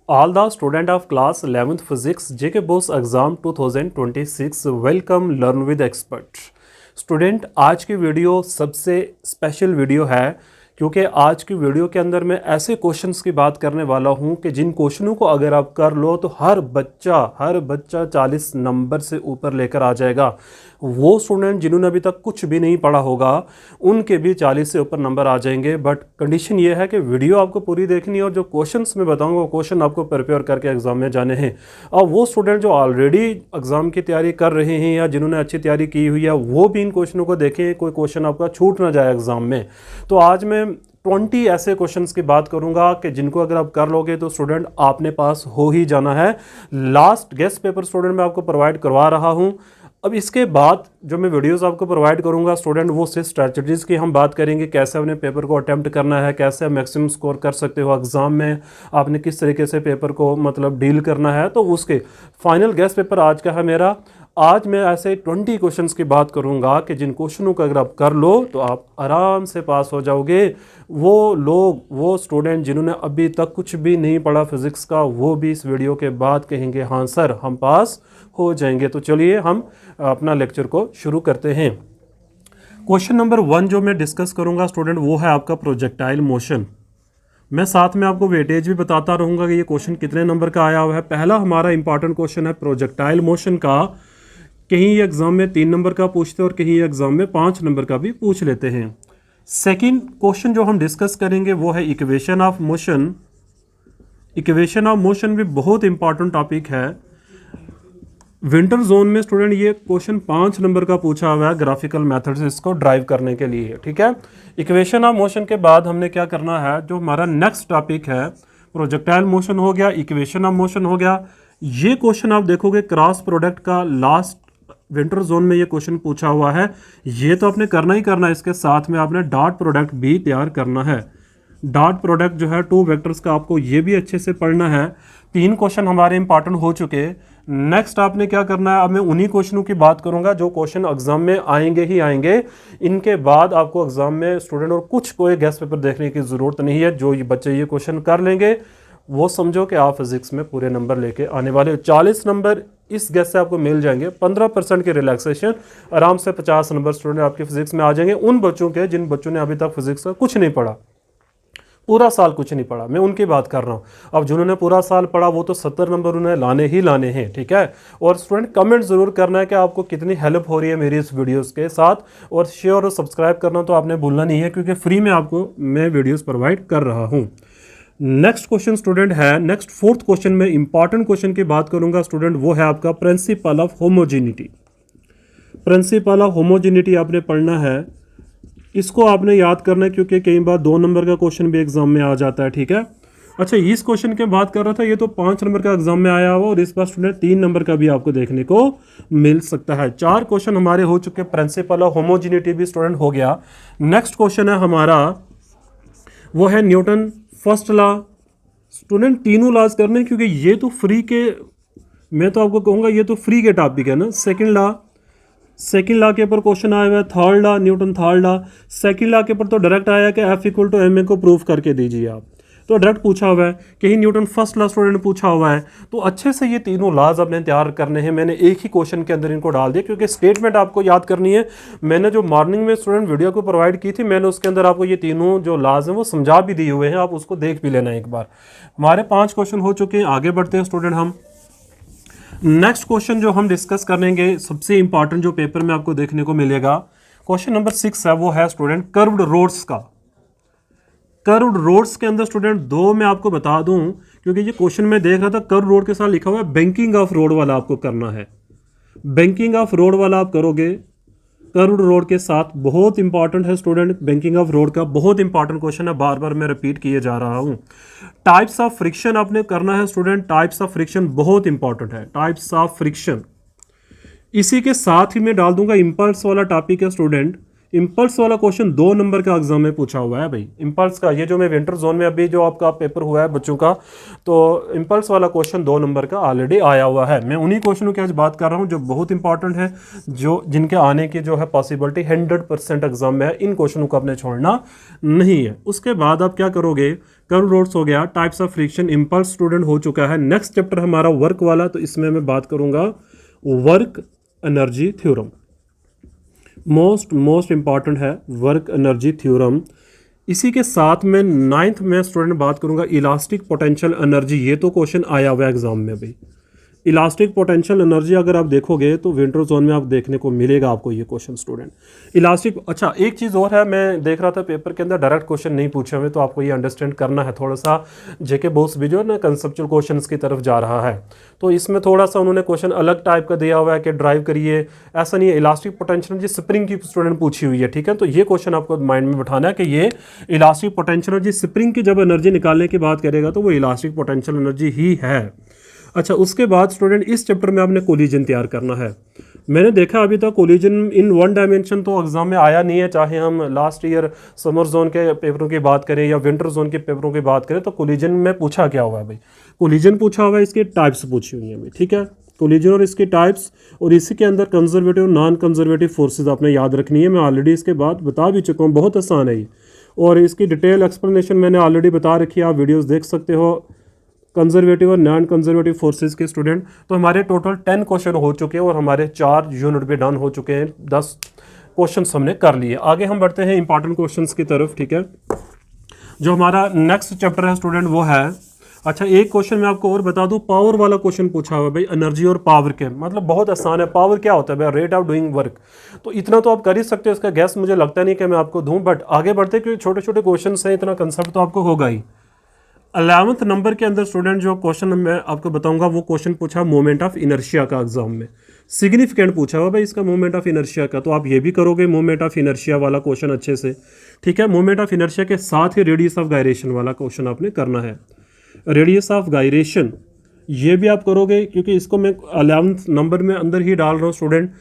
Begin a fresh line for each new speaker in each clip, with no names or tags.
All the student of class 11th physics JK Bose exam 2026 welcome learn with expert। Student आज की video सबसे special video है क्योंकि आज की वीडियो के अंदर मैं ऐसे क्वेश्चंस की बात करने वाला हूं कि जिन क्वेश्चनों को अगर आप कर लो तो हर बच्चा 40 नंबर से ऊपर लेकर आ जाएगा। वो स्टूडेंट जिन्होंने अभी तक कुछ भी नहीं पढ़ा होगा उनके भी 40 से ऊपर नंबर आ जाएंगे। बट कंडीशन ये है कि वीडियो आपको पूरी देखनी है और जो क्वेश्चंस मैं बताऊंगा वो क्वेश्चन आपको प्रिपेयर करके एग्जाम में जाने हैं। और वो स्टूडेंट जो ऑलरेडी एग्जाम की तैयारी कर रहे हैं या जिन्होंने अच्छी तैयारी की हुई है वो भी इन क्वेश्चनों को देखें, कोई क्वेश्चन आपका छूट ना जाए एग्जाम में। तो आज मैं 20 ऐसे क्वेश्चंस की बात करूंगा कि जिनको अगर आप कर लोगे तो स्टूडेंट आपने पास हो ही जाना है। लास्ट गेस्ट पेपर स्टूडेंट मैं आपको प्रोवाइड करवा रहा हूं। अब इसके बाद जो मैं वीडियोस आपको प्रोवाइड करूंगा स्टूडेंट वो से स्ट्रैटेजीज की हम बात करेंगे, कैसे अपने पेपर को अटेम्प्ट करना है, कैसे आप मैक्सिमम स्कोर कर सकते हो एग्जाम में, आपने किस तरीके से पेपर को मतलब डील करना है। तो उसके फाइनल गेस्ट पेपर आज का है मेरा। आज मैं ऐसे 20 क्वेश्चंस की बात करूंगा कि जिन क्वेश्चनों को अगर आप कर लो तो आप आराम से पास हो जाओगे। वो स्टूडेंट जिन्होंने अभी तक कुछ भी नहीं पढ़ा फिजिक्स का वो भी इस वीडियो के बाद कहेंगे हाँ सर हम पास हो जाएंगे। तो चलिए हम अपना लेक्चर को शुरू करते हैं। क्वेश्चन नंबर 1 जो मैं डिस्कस करूंगा स्टूडेंट वो है आपका प्रोजेक्टाइल मोशन। मैं साथ में आपको वेटेज भी बताता रहूंगा कि ये क्वेश्चन कितने नंबर का आया हुआ है। पहला हमारा इंपॉर्टेंट क्वेश्चन है प्रोजेक्टाइल मोशन का। कहीं ये एग्जाम में 3 नंबर का पूछते हैं और कहीं ये एग्जाम में 5 नंबर का भी पूछ लेते हैं। सेकंड क्वेश्चन जो हम डिस्कस करेंगे वो है equation of motion. Equation of motion भी बहुत इंपॉर्टेंट टॉपिक है। विंटर जोन में स्टूडेंट ये क्वेश्चन 5 नंबर का पूछा हुआ है ग्राफिकल मेथड से इसको ड्राइव करने के लिए। ठीक है, इक्वेशन ऑफ मोशन के बाद हमने क्या करना है, जो हमारा नेक्स्ट टॉपिक है प्रोजेक्टाइल मोशन हो गया, इक्वेशन ऑफ मोशन हो गया। ये क्वेश्चन आप देखोगे क्रॉस प्रोडक्ट का लास्ट विंटर जोन में ये क्वेश्चन पूछा हुआ है। ये तो आपने करना ही करना है, इसके साथ में आपने डॉट प्रोडक्ट भी तैयार करना है। डॉट प्रोडक्ट जो है 2 वेक्टर्स का आपको ये भी अच्छे से पढ़ना है। 3 क्वेश्चन हमारे इंपॉर्टेंट हो चुके। नेक्स्ट आपने क्या करना है, अब मैं उन्हीं क्वेश्चनों की बात करूंगा जो क्वेश्चन एग्जाम में आएंगे ही आएंगे। इनके बाद आपको एग्जाम में स्टूडेंट और कुछ कोई गेस्ट पेपर देखने की जरूरत नहीं है। जो ये बच्चे ये क्वेश्चन कर लेंगे वो समझो कि आप फिजिक्स में पूरे नंबर लेके आने वाले। 40 नंबर इस गेस्ट से आपको मिल जाएंगे। 15% की रिलैक्सेशन, आराम से 50 नंबर स्टूडेंट आपके फिजिक्स में आ जाएंगे। उन बच्चों के जिन बच्चों ने अभी तक फिजिक्स का कुछ नहीं पढ़ा, पूरा साल कुछ नहीं पढ़ा, मैं उनकी बात कर रहा हूँ। अब जिन्होंने पूरा साल पढ़ा वो तो 70 नंबर उन्हें लाने ही लाने हैं। ठीक है, और स्टूडेंट कमेंट जरूर करना है कि आपको कितनी हेल्प हो रही है मेरी इस वीडियोस के साथ, और शेयर और सब्सक्राइब करना तो आपने भूलना नहीं है क्योंकि फ्री में आपको मैं वीडियोस प्रोवाइड कर रहा हूँ। नेक्स्ट क्वेश्चन स्टूडेंट है, नेक्स्ट 4th क्वेश्चन में इंपॉर्टेंट क्वेश्चन की बात करूंगा स्टूडेंट, वो है आपका principle of homogeneity. Principle of homogeneity आपने पढ़ना है, इसको आपने याद करना है क्योंकि कई बार 2 नंबर का क्वेश्चन भी एग्जाम में आ जाता है। ठीक है, अच्छा इस क्वेश्चन की बात कर रहा था, ये तो 5 नंबर का एग्जाम में आया हुआ और इस बार स्टूडेंट 3 नंबर का भी आपको देखने को मिल सकता है। 4 क्वेश्चन हमारे हो चुके। प्रिंसिपल ऑफ होमोजेनिटी भी स्टूडेंट हो गया। नेक्स्ट क्वेश्चन है हमारा वो है न्यूटन फर्स्ट लॉ। स्टूडेंट तीनों लॉज करने क्योंकि ये तो फ्री के, मैं तो आपको कहूँगा ये तो फ्री के टॉपिक है ना। सेकंड लॉ के ऊपर क्वेश्चन आया हुआ है, third law Newton third law. Second law के ऊपर तो डायरेक्ट आया कि F = ma को प्रूफ करके दीजिए आप, तो डायरेक्ट पूछा हुआ है। कहीं न्यूटन फर्स्ट लॉ स्टूडेंट ने पूछा हुआ है। तो अच्छे से ये तीनों लॉज आपने तैयार करने हैं। मैंने एक ही क्वेश्चन के अंदर इनको डाल दिया क्योंकि स्टेटमेंट आपको याद करनी है। मैंने जो मॉर्निंग में स्टूडेंट वीडियो को प्रोवाइड की थी मैंने उसके अंदर आपको ये तीनों जो लॉज हैं वो समझा भी दिए हुए हैं, आप उसको देख भी लेना एक बार। हमारे 5 क्वेश्चन हो चुके हैं, आगे बढ़ते हैं स्टूडेंट हम। नेक्स्ट क्वेश्चन जो हम डिस्कस करेंगे सबसे इंपॉर्टेंट जो पेपर में आपको देखने को मिलेगा, क्वेश्चन नंबर 6 है, वो है स्टूडेंट कर्व्ड रोड्स का। कर्व्ड रोड्स के अंदर स्टूडेंट 2 मैं आपको बता दूं क्योंकि ये क्वेश्चन में देख रहा था कर्व रोड के साथ लिखा हुआ है बैंकिंग ऑफ रोड वाला आपको करना है। बैंकिंग ऑफ रोड वाला आप करोगे कर्व्ड रोड के साथ। बहुत इंपॉर्टेंट है स्टूडेंट, बैंकिंग ऑफ रोड का बहुत इंपॉर्टेंट क्वेश्चन है, बार बार मैं रिपीट किए जा रहा हूं। टाइप्स ऑफ फ्रिक्शन आपने करना है स्टूडेंट। टाइप्स ऑफ फ्रिक्शन बहुत इंपॉर्टेंट है, टाइप्स ऑफ फ्रिक्शन। इसी के साथ ही मैं डाल दूंगा इंपल्स वाला टॉपिक है स्टूडेंट। इम्पल्स वाला क्वेश्चन 2 नंबर का एग्जाम में पूछा हुआ है भाई। इम्पल्स का ये जो मैं विंटर जोन में अभी जो आपका पेपर हुआ है बच्चों का, तो इम्पल्स वाला क्वेश्चन 2 नंबर का ऑलरेडी आया हुआ है। मैं उन्हीं क्वेश्चनों की आज बात कर रहा हूँ जो बहुत इंपॉर्टेंट है, जो जिनके आने की जो है पॉसिबिलिटी 100% एग्जाम में है। इन क्वेश्चनों को आपने छोड़ना नहीं है। उसके बाद आप क्या करोगे, कर्व रोड्स हो गया, types of friction, impulse student हो चुका है। नेक्स्ट चैप्टर हमारा वर्क वाला, तो इसमें मैं बात करूंगा work energy theorem. Most important है वर्क एनर्जी थ्योरम। इसी के साथ में 9th में स्टूडेंट बात करूंगा इलास्टिक पोटेंशियल एनर्जी। ये तो क्वेश्चन आया हुआ है एग्जाम में भाई। इलास्टिक पोटेंशियल एनर्जी अगर आप देखोगे तो विंटर जोन में आप देखने को मिलेगा आपको ये क्वेश्चन स्टूडेंट। इलास्टिक, अच्छा एक चीज़ और है, मैं देख रहा था पेपर के अंदर डायरेक्ट क्वेश्चन नहीं पूछे हुए, तो आपको ये अंडरस्टैंड करना है थोड़ा सा। जेके बोस भी जो है ना कंसेप्चुअल क्वेश्चंस की तरफ जा रहा है, तो इसमें थोड़ा सा उन्होंने क्वेश्चन अलग टाइप का दिया हुआ है कि ड्राइव करिए, ऐसा नहीं है। इलास्टिक पोटेंशियल एनर्जी स्प्रिंग की स्टूडेंट पूछी हुई है, ठीक है। तो ये क्वेश्चन आपको माइंड में बिठाना है कि ये इलास्टिक पोटेंशियल एनर्जी स्प्रिंग की जब एनर्जी निकालने की बात करेगा तो वो इलास्टिक पोटेंशियल एनर्जी ही है। अच्छा, उसके बाद स्टूडेंट इस चैप्टर में आपने कोलिजन तैयार करना है। मैंने देखा अभी तक कोलिजन इन 1 डायमेंशन तो एग्जाम में आया नहीं है, चाहे हम लास्ट ईयर समर जोन के पेपरों की बात करें या विंटर जोन के पेपरों की बात करें, तो कोलिजन में पूछा क्या हुआ है भाई। कोलिजन पूछा हुआ है, इसके टाइप्स पूछी हुई हैं भाई, ठीक है। कोलिजन और इसके टाइप्स, और इसी के अंदर कंजर्वेटिव और नॉन कंजर्वेटिव फोर्सेज आपने याद रखनी है। मैं ऑलरेडी इसके बाद बता भी चुका हूँ, बहुत आसान है ये, और इसकी डिटेल एक्सप्लेनेशन मैंने ऑलरेडी बता रखी है, आप वीडियोज़ देख सकते हो। कंजर्वेटिव और नॉन कंजर्वेटिव फोर्सेस के स्टूडेंट, तो हमारे टोटल 10 क्वेश्चन हो चुके हैं और हमारे 4 यूनिट पे डन हो चुके हैं। 10 क्वेश्चन हमने कर लिए। आगे हम बढ़ते हैं इंपॉर्टेंट क्वेश्चंस की तरफ, ठीक है। जो हमारा नेक्स्ट चैप्टर है स्टूडेंट वो है, अच्छा एक क्वेश्चन मैं आपको और बता दूं, पावर वाला क्वेश्चन पूछा हुआ है भाई, एनर्जी और पावर के, मतलब बहुत आसान है। पावर क्या होता है भाई, रेट ऑफ डूइंग वर्क, तो इतना तो आप कर ही सकते हो। इसका गैस मुझे लगता नहीं कि मैं आपको दूं, बट आगे बढ़ते क्योंकि छोटे छोटे क्वेश्चन हैं, इतना कंसेप्ट तो आपको होगा ही। 11th नंबर के अंदर स्टूडेंट जो क्वेश्चन मैं आपको बताऊंगा वो क्वेश्चन पूछा मोमेंट ऑफ इनर्शिया का एग्जाम में, सिग्निफिकेंट पूछा हुआ भाई इसका मोमेंट ऑफ इनर्शिया का। तो आप ये भी करोगे मोमेंट ऑफ इनर्शिया वाला क्वेश्चन अच्छे से, ठीक है। मोमेंट ऑफ इनर्शिया के साथ ही रेडियस ऑफ गायरेशन वाला क्वेश्चन आपने करना है। रेडियस ऑफ गायरेशन ये भी आप करोगे, क्योंकि इसको मैं 11th नंबर में अंदर ही डाल रहा हूँ स्टूडेंट।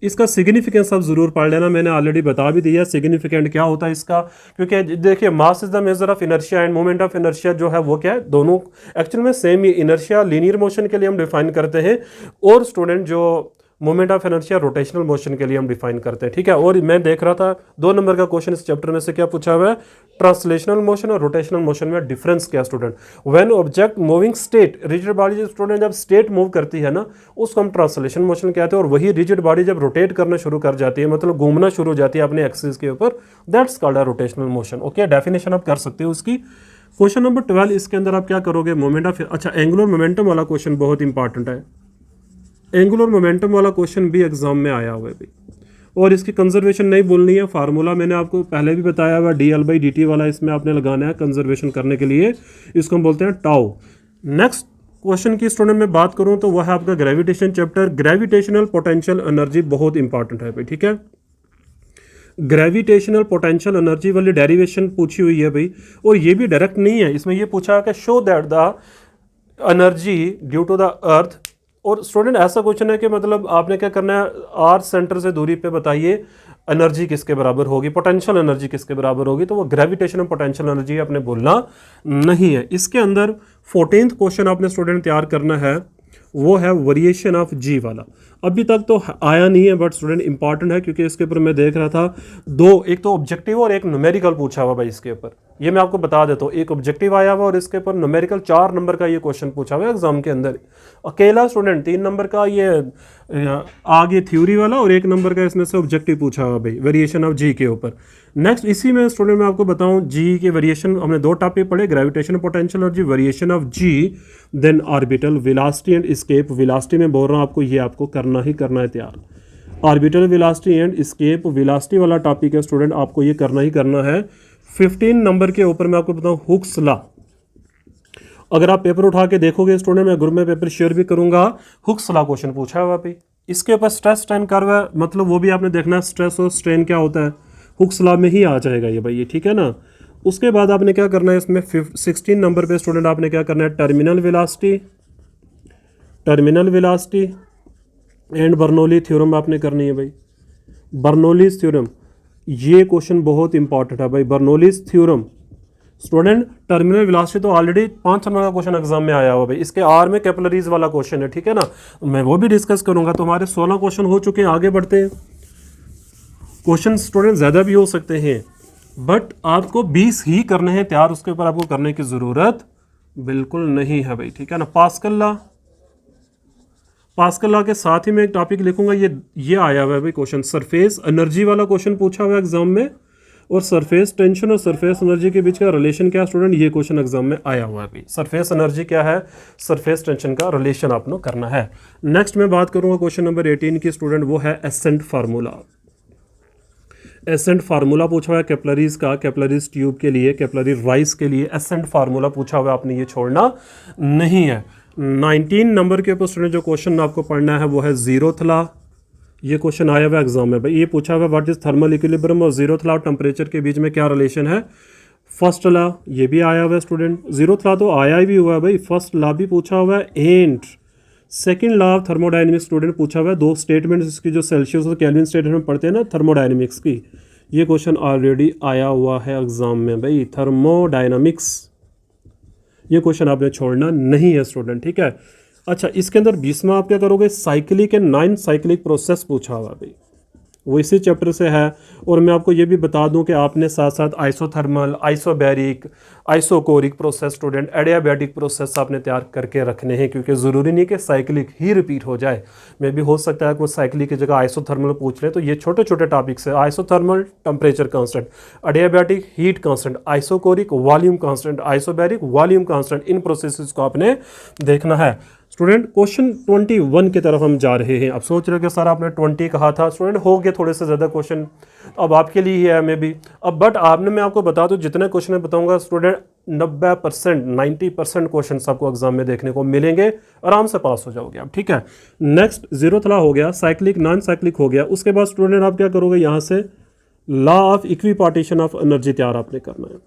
इसका सिग्निफिकेंस आप जरूर पढ़ लेना, मैंने ऑलरेडी बता भी दिया सिग्निफिकेंट क्या होता है इसका। क्योंकि देखिए mass is the measure of inertia end moment of inertia जो है वो क्या है, दोनों एक्चुअल में सेम ही। इनर्शिया लीनियर मोशन के लिए हम डिफाइन करते हैं, और स्टूडेंट जो moment of inertia rotational motion के लिए हम डिफाइन करते हैं, ठीक है। और मैं देख रहा था 2 नंबर का क्वेश्चन इस चैप्टर में से क्या पूछा हुआ है, ट्रांसलेशनल मोशन और रोटेशनल मोशन में डिफरेंस क्या student. When object moving state, rigid body student जब स्टेट मूव करती है ना, उसको हम ट्रांसलेशन मोशन कहते हैं, और वही रिजिड बॉडी जब रोटेट करना शुरू कर जाती है, मतलब घूमना शुरू हो जाती है अपने एक्सिस के ऊपर, that's called a rotational motion. Okay, definition आप कर सकते हो उसकी। क्वेश्चन नंबर 12, इसके अंदर आप क्या करोगे, मोमेंट ऑफ, अच्छा एंगुलर मोमेंटम वाला क्वेश्चन बहुत इंपॉर्टेंट है। एंगुलर मोमेंटम वाला क्वेश्चन भी एग्जाम में आया हुआ है भाई, और इसकी कंजर्वेशन नहीं बोलनी है। फार्मूला मैंने आपको पहले भी बताया हुआ, dl/dt वाला इसमें आपने लगाना है कंजर्वेशन करने के लिए, इसको हम बोलते हैं टाउ। नेक्स्ट क्वेश्चन की स्टूडेंट में बात करूं तो वह है आपका gravitation chapter. Gravitational potential energy बहुत इंपॉर्टेंट है भाई, ठीक है। ग्रेविटेशनल पोटेंशियल एनर्जी वाली डेरिवेशन पूछी हुई है भाई, और ये भी डायरेक्ट नहीं है, इसमें ये पूछा है कि show that the energy due to the earth. और स्टूडेंट ऐसा क्वेश्चन है कि मतलब आपने क्या करना है, आर सेंटर से दूरी पे बताइए एनर्जी किसके बराबर होगी, पोटेंशियल एनर्जी किसके बराबर होगी, तो वो ग्रेविटेशनल पोटेंशियल एनर्जी आपने बोलना नहीं है। इसके अंदर 14th क्वेश्चन आपने स्टूडेंट तैयार करना है, वो है वेरिएशन ऑफ जी वाला। अभी तक तो आया नहीं है, बट स्टूडेंट इंपॉर्टेंट है, क्योंकि इसके ऊपर मैं देख रहा था 2, एक तो ऑब्जेक्टिव और एक न्यूमेरिकल पूछा हुआ भाई इसके ऊपर। ये मैं आपको बता देता हूँ, एक ऑब्जेक्टिव आया हुआ और इसके ऊपर न्यूमेरिकल 4 नंबर का ये क्वेश्चन पूछा हुआ है एग्जाम के अंदर। अकेला स्टूडेंट 3 नंबर का ये आगे थ्योरी वाला, और 1 नंबर का इसमें से ऑब्जेक्टिव पूछा हुआ भाई वेरिएशन ऑफ जी के ऊपर। नेक्स्ट इसी में स्टूडेंट मैं आपको बताऊं, जी के वेरिएशन हमने 2 टॉपिक पढ़े, gravitation potential energy, variation of g, then orbital velocity and escape velocity में बोल रहा हूं आपको, ये आपको करना ही करना है तैयार। Orbital velocity and escape velocity वाला टॉपिक है स्टूडेंट, आपको ये करना ही करना है। 15 नंबर के ऊपर मैं आपको बताऊं हुक्स लॉ, अगर आप पेपर उठा के देखोगे स्टूडेंट, मैं ग्रुप में पेपर शेयर भी करूंगा, हुक्स लॉ क्वेश्चन पूछा हुआ भाई। इसके ऊपर स्ट्रेस स्ट्रेन कर्व है, मतलब वो भी आपने देखना है स्ट्रेस और स्ट्रेन क्या होता है, हुक्स लॉ में ही आ जाएगा ये भाई, ये ठीक है ना। उसके बाद आपने क्या करना है इसमें 16 नंबर पे स्टूडेंट आपने क्या करना है, terminal velocity and Bernoulli theorem आपने करनी है भाई। बर्नौलीज थ्योरम, ये क्वेश्चन बहुत इंपॉर्टेंट है भाई, Bernoulli's theorem. Student terminal velocity तो ऑलरेडी 5 नंबर का क्वेश्चन एग्जाम में आया हुआ भाई, इसके आर में कैपिलरीज वाला क्वेश्चन है, ठीक है ना, मैं वो भी डिस्कस करूंगा। तो हमारे 16 क्वेश्चन हो चुके हैं, आगे बढ़ते हैं। क्वेश्चन स्टूडेंट ज़्यादा भी हो सकते हैं, बट आपको 20 ही करने हैं तैयार, उसके ऊपर आपको करने की ज़रूरत बिल्कुल नहीं है भाई, ठीक है ना। पास्कल लॉ के साथ ही मैं एक टॉपिक लिखूंगा, ये आया हुआ है भाई क्वेश्चन, सरफेस एनर्जी वाला क्वेश्चन पूछा हुआ है एग्जाम में, और सरफेस टेंशन और सरफेस एनर्जी के बीच का रिलेशन क्या है स्टूडेंट, ये क्वेश्चन एग्जाम में आया हुआ है भाई। सरफेस एनर्जी क्या है, सरफेस टेंशन का रिलेशन आपको करना है। नेक्स्ट मैं बात करूंगा क्वेश्चन नंबर 18 की स्टूडेंट, वो है एसेंट फार्मूला। एसेंट फार्मूला पूछा हुआ है कैपिलरीज का, कैपिलरीज ट्यूब के लिए, कैपिलरी राइस के लिए एसेंट फार्मूला पूछा हुआ है, आपने ये छोड़ना नहीं है। 19 नंबर के ऊपर स्टूडेंट जो क्वेश्चन आपको पढ़ना है वो है जीरोथ लॉ। ये क्वेश्चन आया हुआ है एग्जाम में भाई, ये पूछा हुआ है व्हाट इज थर्मल इक्विलिब्रियम और जीरोथ लॉ टेम्परेचर के बीच में क्या रिलेशन है। फर्स्ट लॉ ये भी आया हुआ है स्टूडेंट, जीरोथ लॉ तो आया ही भी हुआ है भाई, फर्स्ट लॉ भी पूछा हुआ है, and second law of thermodynamics student पूछा हुआ है। दो स्टेटमेंट्स इसकी जो सेल्सियस और केल्विन स्टेटमेंट में पढ़ते हैं ना थर्मोडायनेमिक्स की, ये क्वेश्चन ऑलरेडी आया हुआ है एग्जाम में भाई, थर्मोडायनामिक्स, ये क्वेश्चन आपने छोड़ना नहीं है स्टूडेंट, ठीक है। अच्छा, इसके अंदर 20वां आप क्या करोगे, cyclic and non cyclic process पूछा हुआ भाई, वो इसी चैप्टर से है। और मैं आपको ये भी बता दूं कि आपने साथ साथ isothermal, isobaric, isochoric process student, adiabatic process आपने तैयार करके रखने हैं, क्योंकि ज़रूरी नहीं कि साइक्लिक ही रिपीट हो जाए, मे भी हो सकता है कि वो साइक्लिक की जगह आइसोथर्मल पूछ लें। तो ये छोटे छोटे टॉपिक्स है, isothermal temperature constant, adiabatic heat constant, isochoric volume constant, isobaric volume constant, इन प्रोसेसेस को आपने देखना है स्टूडेंट। क्वेश्चन 21 की तरफ हम जा रहे हैं। अब सोच रहे हो कि सर आपने 20 कहा था स्टूडेंट, हो गए थोड़े से ज़्यादा क्वेश्चन, अब आपके लिए ही है मे भी अब, बट आपने, मैं आपको बता दूं जितने क्वेश्चन मैं बताऊंगा स्टूडेंट 90% 90% क्वेश्चन आपको एग्जाम में देखने को मिलेंगे, आराम से पास हो जाओगे आप, ठीक है। नेक्स्ट जीरोथ लॉ हो गया, साइक्लिक नॉन साइक्लिक हो गया। उसके बाद स्टूडेंट आप क्या करोगे, यहाँ से law of equipartition of energy तैयार आपने करना है,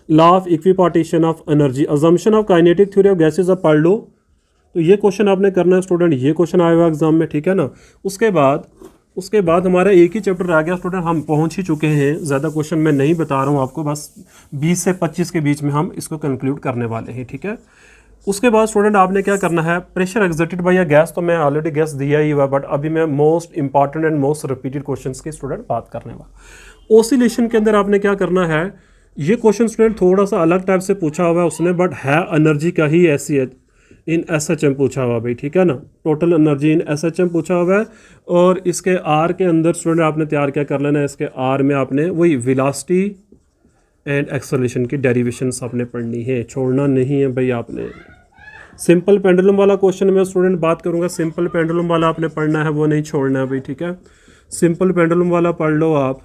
law of equipartition of energy, assumption of kinetic theory of gases आप पढ़ लो। तो ये क्वेश्चन आपने करना है स्टूडेंट, ये क्वेश्चन आया हुआ एग्जाम में, ठीक है ना। उसके बाद हमारा एक ही चैप्टर रह गया स्टूडेंट, हम पहुंच ही चुके हैं, ज़्यादा क्वेश्चन मैं नहीं बता रहा हूँ आपको, बस 20 से 25 के बीच में हम इसको कंक्लूड करने वाले हैं, ठीक है। उसके बाद स्टूडेंट आपने क्या करना है, pressure exerted by a gas, तो मैं ऑलरेडी गैस दिया ही हुआ, बट अभी मैं most important and most repeated questions की स्टूडेंट बात करने वाला। ओसिलेशन के अंदर आपने क्या करना है, ये क्वेश्चन स्टूडेंट थोड़ा सा अलग टाइप से पूछा हुआ है उसने, बट है एनर्जी का ही ऐसी है, इन SHM पूछा हुआ भाई, ठीक है ना, टोटल एनर्जी इन SHM पूछा हुआ है। और इसके आर के अंदर स्टूडेंट आपने तैयार क्या कर लेना है, इसके आर में आपने वही वेलोसिटी एंड एक्सेलरेशन की डेरिवेशंस आपने पढ़नी है, छोड़ना नहीं है भाई आपने। सिंपल पेंडुलम वाला क्वेश्चन में स्टूडेंट बात करूंगा, सिंपल पेंडुलम वाला आपने पढ़ना है, वो नहीं छोड़ना है भाई, ठीक है। सिंपल पेंडुलम वाला पढ़ लो आप,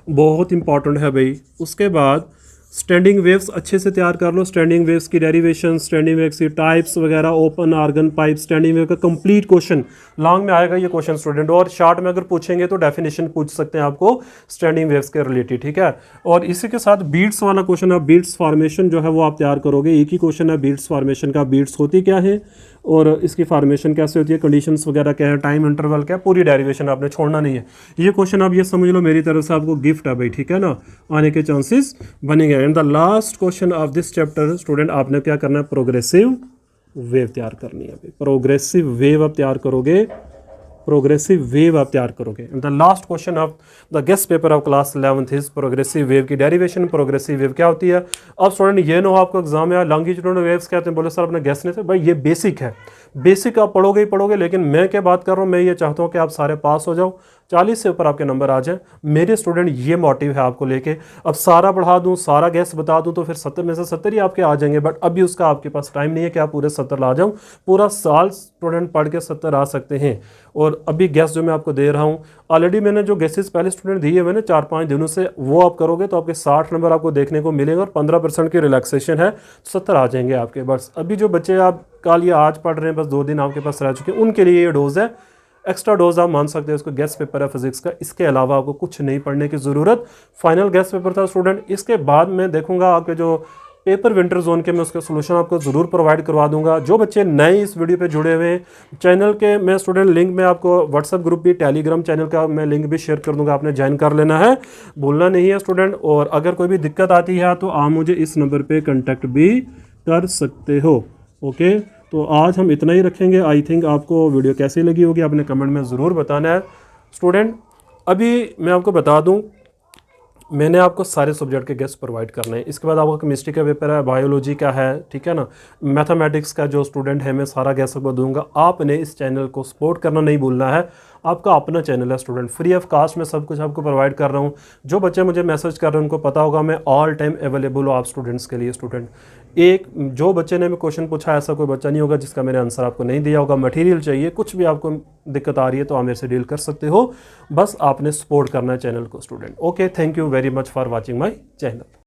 बहुत इंपॉर्टेंट है भाई। उसके बाद स्टैंडिंग वेव्स अच्छे से तैयार कर लो, स्टैंडिंग वेव्स की डेरिवेशन, स्टैंडिंग वेव्स की टाइप्स वगैरह, open organ pipe, standing wave का कंप्लीट क्वेश्चन लॉन्ग में आएगा ये क्वेश्चन स्टूडेंट, और शॉर्ट में अगर पूछेंगे तो डेफिनेशन पूछ सकते हैं आपको स्टैंडिंग वेव्स के रिलेटेड, ठीक है। और इसी के साथ बीट्स वाला क्वेश्चन, आप बीट्स फॉर्मेशन जो है वो आप तैयार करोगे, एक ही क्वेश्चन है बीट्स फॉर्मेशन का, बीट्स होती क्या है और इसकी फॉर्मेशन कैसे होती है, कंडीशंस वगैरह क्या है, टाइम इंटरवल क्या है, पूरी डेरिवेशन आपने छोड़ना नहीं है। ये क्वेश्चन आप ये समझ लो मेरी तरफ से आपको गिफ्ट है भाई, ठीक है ना, आने के चांसेस बनेंगे। And the last question of this chapter student आपने क्या करना है, प्रोग्रेसिव वेव तैयार करनी है भाई, प्रोग्रेसिव वेव आप तैयार करोगे, प्रोग्रेसिव वेव आप तैयार करोगे। And the last question of the guest paper of class 11th is progressive wave की डेरिवेशन। प्रोग्रेसिव वेव क्या होती है। अब स्टूडेंट ये ना हो आपको एग्जाम में लॉन्गिट्यूडिनल वेव्स कहते हैं, बोले सर अपने गेस्ट नहीं थे, भाई ये बेसिक है, बेसिक आप पढ़ोगे ही पढ़ोगे, लेकिन मैं क्या बात कर रहा हूँ, मैं ये चाहता हूँ कि आप सारे पास हो जाओ, 40 से ऊपर आपके नंबर आ जाए। मेरे स्टूडेंट ये मोटिव है आपको लेके, अब सारा बढ़ा दूं, सारा गैस बता दूं तो फिर 70 में से 70 ही आपके आ जाएंगे, बट अभी उसका आपके पास टाइम नहीं है कि आप पूरे 70 ला जाऊं। पूरा साल स्टूडेंट पढ़ के 70 आ सकते हैं। और अभी गैस जो मैं आपको दे रहा हूँ, ऑलरेडी मैंने जो गैसेस पहले स्टूडेंट दिए हुए ना 4-5 दिनों से, वो आप करोगे तो आपके 60 नंबर आपको देखने को मिलेंगे, और 15% की रिलैक्सेशन है, 70 आ जाएंगे आपके। बस अभी जो बच्चे आप कल या आज पढ़ रहे हैं, बस 2 दिन आपके पास रह चुके हैं, उनके लिए ये डोज है, एक्स्ट्रा डोज आप मान सकते हैं उसको, गेस्ट पेपर है फिजिक्स का, इसके अलावा आपको कुछ नहीं पढ़ने की ज़रूरत। फाइनल गेस्ट पेपर था स्टूडेंट, इसके बाद मैं देखूंगा आपके जो पेपर विंटर जोन के मैं उसका सोल्यूशन आपको ज़रूर प्रोवाइड करवा दूंगा। जो बच्चे नए इस वीडियो पे जुड़े हुए हैं चैनल के, मैं स्टूडेंट लिंक में आपको व्हाट्सएप ग्रुप भी, टेलीग्राम चैनल का मैं लिंक भी शेयर कर दूंगा, आपने ज्वाइन कर लेना है, भूलना नहीं है स्टूडेंट। और अगर कोई भी दिक्कत आती है तो आप मुझे इस नंबर पर कंटेक्ट भी कर सकते हो। ओके, तो आज हम इतना ही रखेंगे। आई थिंक आपको वीडियो कैसी लगी होगी आपने कमेंट में ज़रूर बताना है स्टूडेंट। अभी मैं आपको बता दूं, मैंने आपको सारे सब्जेक्ट के गेस्ट प्रोवाइड करने हैं। इसके बाद आपका केमिस्ट्री का पेपर है, बायोलॉजी का है, ठीक है ना, मैथमेटिक्स का जो स्टूडेंट है मैं सारा गेस्ट आपको दूंगा। आपने इस चैनल को सपोर्ट करना नहीं भूलना है, आपका अपना चैनल है स्टूडेंट, फ्री ऑफ कास्ट में सब कुछ आपको प्रोवाइड कर रहा हूँ। जो बच्चे मुझे मैसेज कर रहे हैं उनको पता होगा मैं ऑल टाइम अवेलेबल हूँ आप स्टूडेंट्स के लिए। स्टूडेंट एक जो बच्चे ने मैं क्वेश्चन पूछा, ऐसा कोई बच्चा नहीं होगा जिसका मैंने आंसर आपको नहीं दिया होगा। मटेरियल चाहिए, कुछ भी आपको दिक्कत आ रही है तो आप मेरे से डील कर सकते हो, बस आपने सपोर्ट करना है चैनल को student. Okay, thank you very much for watching my channel.